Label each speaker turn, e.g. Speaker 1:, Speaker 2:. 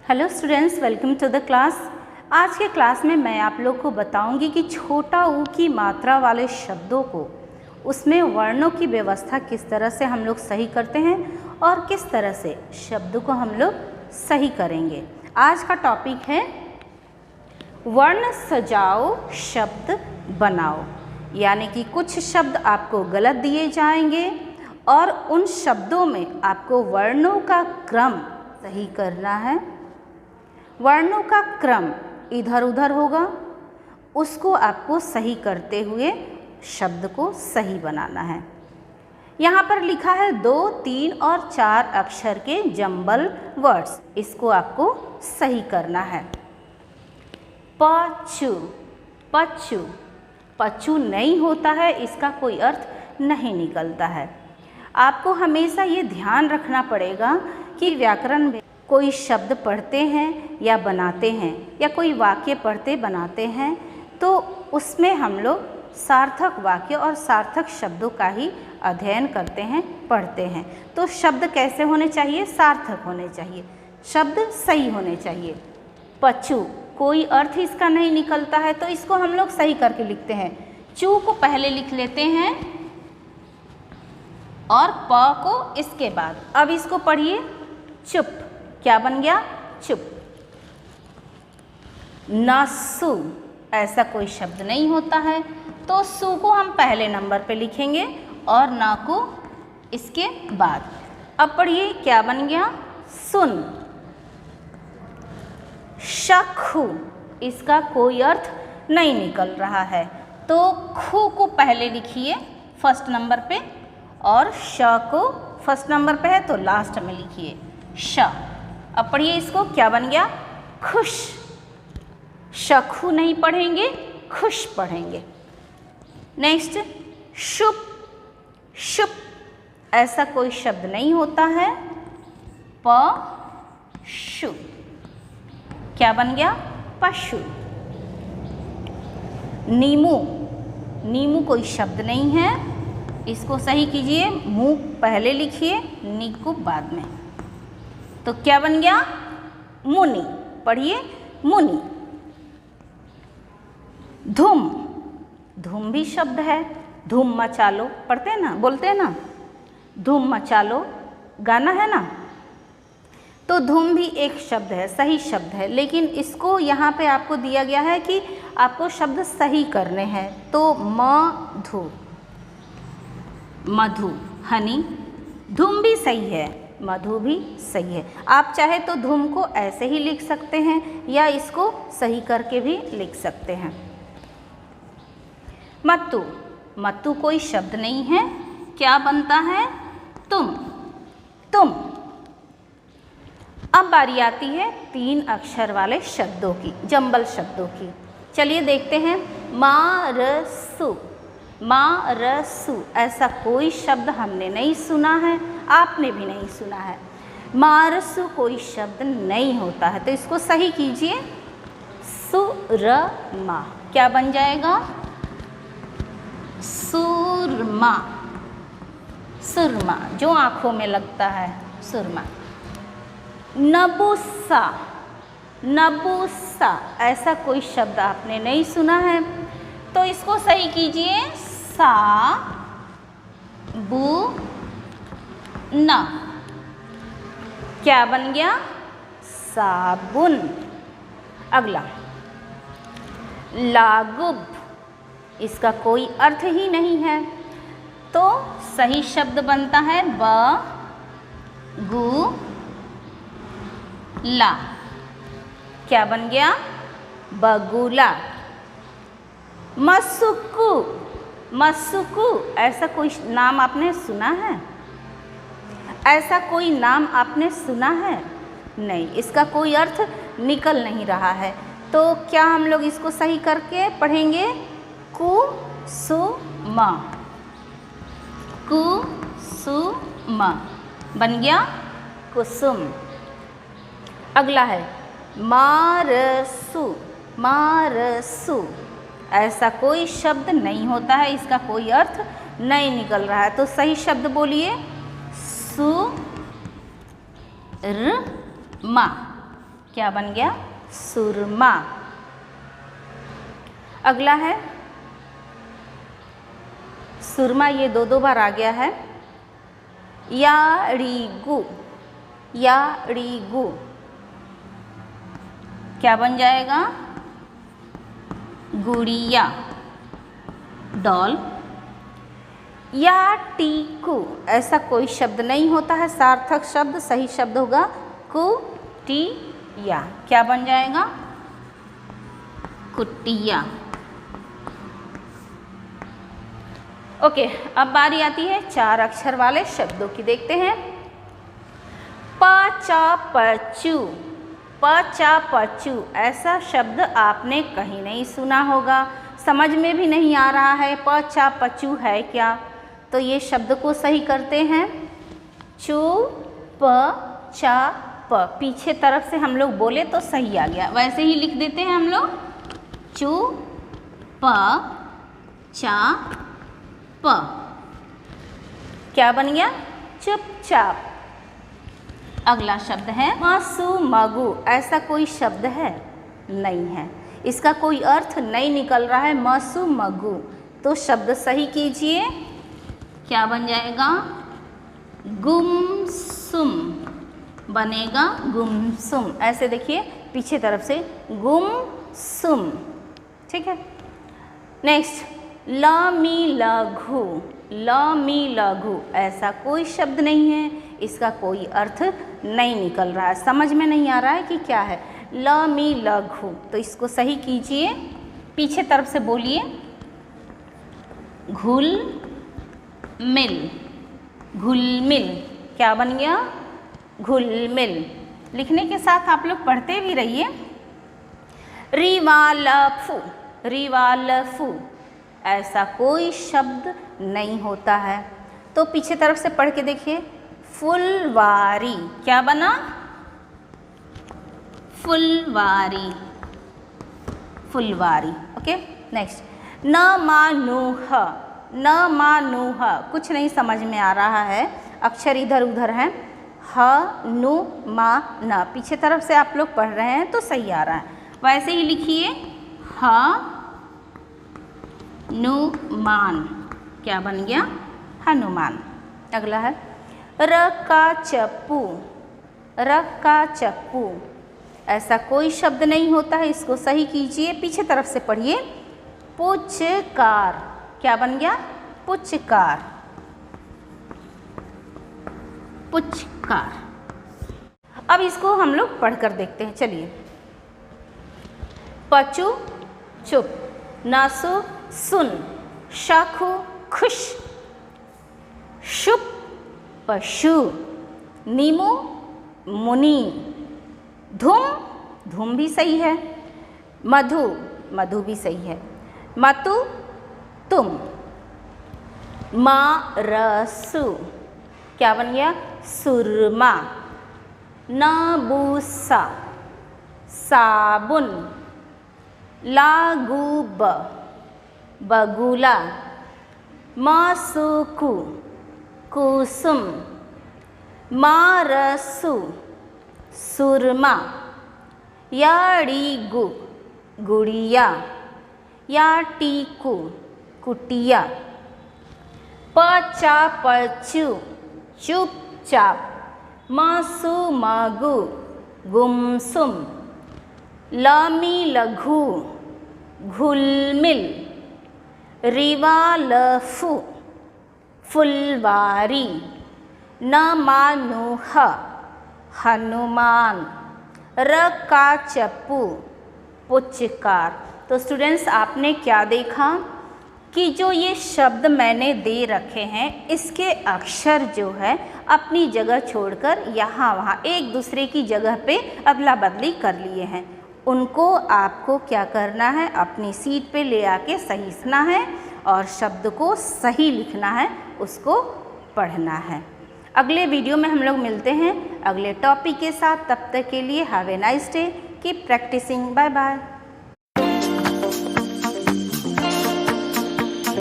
Speaker 1: Hello students, welcome to the class. आज के class में मैं आप लोग को बताऊंगी कि छोटा ऊ की मात्रा वाले शब्दों को उसमें वर्णों की व्यवस्था किस तरह से हम लोग सही करते हैं और किस तरह से शब्द को हम लोग सही करेंगे। आज का टॉपिक है वर्ण सजाओ शब्द बनाओ, यानी कि कुछ शब्द आपको गलत दिए जाएंगे और उन शब्दों में आपको वर्णों का क्रम सही करना है। वर्णों का क्रम इधर उधर होगा, उसको आपको सही करते हुए शब्द को सही बनाना है। यहाँ पर लिखा है 2, 3 और 4 अक्षर के जंबल वर्ड्स, इसको आपको सही करना है। पचू, पचू, पचू नहीं होता है, इसका कोई अर्थ नहीं निकलता है। आपको हमेशा ये ध्यान रखना पड़ेगा कि व्याकरण में कोई शब्द पढ़ते हैं या बनाते हैं या कोई वाक्य पढ़ते बनाते हैं तो उसमें हम लोग सार्थक वाक्य और सार्थक शब्दों का ही अध्ययन करते हैं, पढ़ते हैं। तो शब्द कैसे होने चाहिए? सार्थक होने चाहिए, शब्द सही होने चाहिए। पचू कोई अर्थ इसका नहीं निकलता है तो इसको हम लोग सही करके लिखते हैं। चू को पहले लिख लेते हैं और प को इसके बाद। अब इसको पढ़िए, चुप, क्या बन गया? चुप। नसु ऐसा कोई शब्द नहीं होता है तो सु को हम पहले नंबर पे लिखेंगे और ना को इसके बाद। अब पढ़िए, क्या बन गया? सुन। शखु इसका कोई अर्थ नहीं निकल रहा है तो खु को पहले लिखिए फर्स्ट नंबर पे और श को फर्स्ट नंबर पे है तो लास्ट में लिखिए श। अब पढ़िए इसको, क्या बन गया? खुश। शखु नहीं पढ़ेंगे, खुश पढ़ेंगे। नेक्स्ट, शुभ, शुभ ऐसा कोई शब्द नहीं होता है, पशु, क्या बन गया? पशु। नीमू, नीमू कोई शब्द नहीं है, इसको सही कीजिए, मुंह पहले लिखिए, नी को बाद में, तो क्या बन गया? मुनि। पढ़िए, मुनि। धूम, धूम भी शब्द है, धूम मचा लो, पढ़ते हैं ना, बोलते हैं ना, धूम मचा लो, गाना है ना। तो धूम भी एक शब्द है, सही शब्द है, लेकिन इसको यहाँ पे आपको दिया गया है कि आपको शब्द सही करने हैं। तो मधु, मधु, हनी। धूम भी सही है, मधु भी सही है। आप चाहे तो धूम को ऐसे ही लिख सकते हैं या इसको सही करके भी लिख सकते हैं। मत्तु, मत्तु कोई शब्द नहीं है, क्या बनता है? तुम, तुम। अब बारी आती है 3 अक्षर वाले शब्दों की, जंबल शब्दों की। चलिए देखते हैं। मारसु, मारसु ऐसा कोई शब्द हमने नहीं सुना है, आपने भी नहीं सुना है। मारसु कोई शब्द नहीं होता है तो इसको सही कीजिए, सुरमा, क्या बन जाएगा? सुरमा, सुरमा जो आंखों में लगता है, सुरमा। नबुसा, नबुसा ऐसा कोई शब्द आपने नहीं सुना है तो इसको सही कीजिए, सा बु ना, क्या बन गया? साबुन। अगला, लागुब, इसका कोई अर्थ ही नहीं है तो सही शब्द बनता है ब गु ला, क्या बन गया? बगुला। मसुकु, मसुकु ऐसा कोई नाम आपने सुना है? ऐसा कोई नाम आपने सुना है? नहीं, इसका कोई अर्थ निकल नहीं रहा है तो क्या हम लोग इसको सही करके पढ़ेंगे? कुसुमा, कुसुमा बन गया कुसुम। अगला है मारसु, मारसु ऐसा कोई शब्द नहीं होता है, इसका कोई अर्थ नहीं निकल रहा है तो सही शब्द बोलिए, सुरमा, क्या बन गया? सुरमा। अगला है सुरमा, ये दो बार आ गया है। याड़ीगु, याड़ीगु क्या बन जाएगा? गुड़िया, डॉल। या टीकू, ऐसा कोई शब्द नहीं होता है, सार्थक शब्द, सही शब्द होगा कुटिया। क्या बन जाएगा? कुटिया। ओके, अब बारी आती है 4 अक्षर वाले शब्दों की। देखते हैं। पचापचू, पचापचू ऐसा शब्द आपने कहीं नहीं सुना होगा, समझ में भी नहीं आ रहा है पचापचू है क्या। तो ये शब्द को सही करते हैं। चू प चा प, पीछे तरफ से हम लोग बोले तो सही आ गया, वैसे ही लिख देते हैं हम लोग। चू प चा प, क्या बन गया? चुपचाप। अगला शब्द है मसुमगु, ऐसा कोई शब्द है? नहीं है, इसका कोई अर्थ नहीं निकल रहा है मसुमगु, तो शब्द सही कीजिए। क्या बन जाएगा? गुमसुम बनेगा, गुमसुम। ऐसे देखिए पीछे तरफ से गुमसुम, ठीक है। नेक्स्ट लमीलघु, लमीलघु ऐसा कोई शब्द नहीं है, इसका कोई अर्थ नहीं निकल रहा है, समझ में नहीं आ रहा है कि क्या है। लमीलघु, तो इसको सही कीजिए, पीछे तरफ से बोलिए। घुल मिल, घुल मिल क्या बन गया? घुल मिल। लिखने के साथ आप लोग पढ़ते भी रहिए। रिवालफू, रिवालफू ऐसा कोई शब्द नहीं होता है, तो पीछे तरफ से पढ़ के देखिए। फुलवारी, क्या बना? फुलवारी, फुलवारी। ओके, नेक्स्ट न मानुह, न मानुह कुछ नहीं समझ में आ रहा है, अक्षर इधर उधर हैं। ह नु मा न, पीछे तरफ से आप लोग पढ़ रहे हैं तो सही आ रहा है, वैसे ही लिखिए। ह नुमान, क्या बन गया? हनुमान। अगला है रकाचप्पू, रकाचप्पू ऐसा कोई शब्द नहीं होता है, इसको सही कीजिए, पीछे तरफ से पढ़िए। पुचकार, क्या बन गया? पुचकार, पुचकार। अब इसको हम लोग पढ़कर देखते हैं, चलिए। पचू चुप, नासु सुन, शाखु खुश, शुभ पशु, नीमू मुनि, धूम, धूम भी सही है, मधु, मधु भी सही है, मतु तुम, मारसु, क्या बन गया? सुरमा, नबूसा, साबुन, लागूब, बगुला, मासुकु, कुसुम, मारसु, सुरमा, याड़ीगु, गुड़िया, याटीकु, कुटिया, पचापचू, चुपचाप, मसुमगु, गुमसुम, लमीलघु, घुलमिल, रिवालफू, फुलवारी, नमानुह, हनुमान, रकाचप्पू, पुचकार। तो स्टूडेंट्स, आपने क्या देखा कि जो ये शब्द मैंने दे रखे हैं, इसके अक्षर जो है अपनी जगह छोड़कर यहाँ वहाँ एक दूसरे की जगह पे अदला बदली कर लिए हैं। उनको आपको क्या करना है? अपनी सीट पे ले आके सही लिखना है और शब्द को सही लिखना है, उसको पढ़ना है। अगले वीडियो में हम लोग मिलते हैं अगले टॉपिक के साथ। तब तक के लिए have a nice day, keep practising, bye bye.